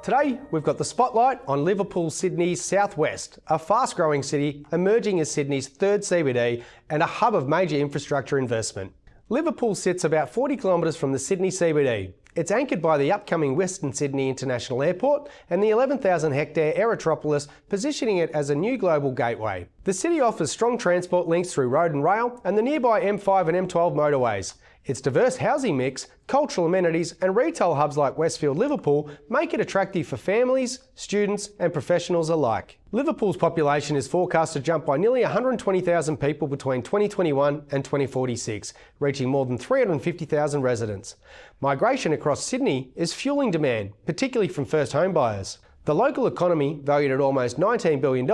Today, we've got the spotlight on Liverpool, Sydney's southwest, a fast-growing city emerging as Sydney's third CBD and a hub of major infrastructure investment. Liverpool sits about 40 kilometres from the Sydney CBD. It's anchored by the upcoming Western Sydney International Airport and the 11,000-hectare Aerotropolis, positioning it as a new global gateway. The city offers strong transport links through road and rail and the nearby M5 and M12 motorways. Its diverse housing mix, cultural amenities and retail hubs like Westfield Liverpool make it attractive for families, students and professionals alike. Liverpool's population is forecast to jump by nearly 120,000 people between 2021 and 2046, reaching more than 350,000 residents. Migration across Sydney is fueling demand, particularly from first home buyers. The local economy, valued at almost $19 billion,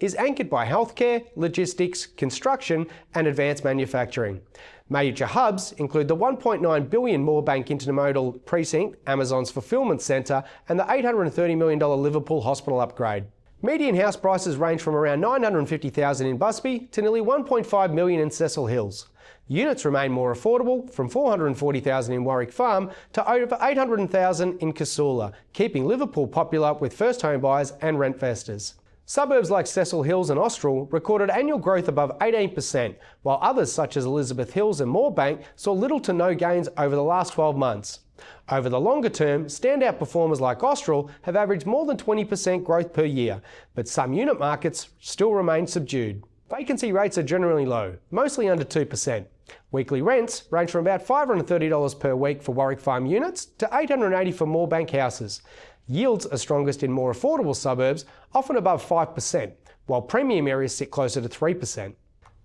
is anchored by healthcare, logistics, construction and advanced manufacturing. Major hubs include the $1.9 billion Moorebank Intermodal Precinct, Amazon's fulfilment centre and the $830 million Liverpool hospital upgrade. Median house prices range from around $950,000 in Busby to nearly $1.5 million in Cecil Hills. Units remain more affordable, from $440,000 in Warwick Farm to over $800,000 in Casula, keeping Liverpool popular with first home buyers and rent investors. Suburbs like Cecil Hills and Austral recorded annual growth above 18%, while others such as Elizabeth Hills and Moorebank saw little to no gains over the last 12 months. Over the longer term, standout performers like Austral have averaged more than 20% growth per year, but some unit markets still remain subdued. Vacancy rates are generally low, mostly under 2%. Weekly rents range from about $530 per week for Warwick Farm units to $880 for Moorebank houses. Yields are strongest in more affordable suburbs, often above 5%, while premium areas sit closer to 3%.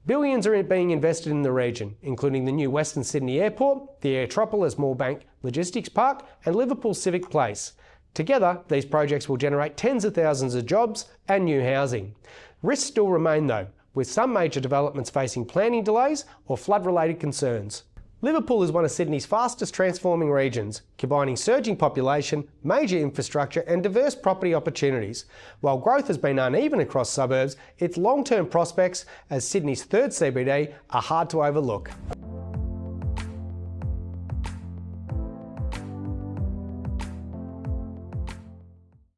Billions are being invested in the region, including the new Western Sydney Airport, the Aerotropolis Moorebank Logistics Park and Liverpool Civic Place. Together, these projects will generate tens of thousands of jobs and new housing. Risks still remain though, with some major developments facing planning delays or flood-related concerns. Liverpool is one of Sydney's fastest transforming regions, combining surging population, major infrastructure and diverse property opportunities. While growth has been uneven across suburbs, its long-term prospects as Sydney's third CBD are hard to overlook.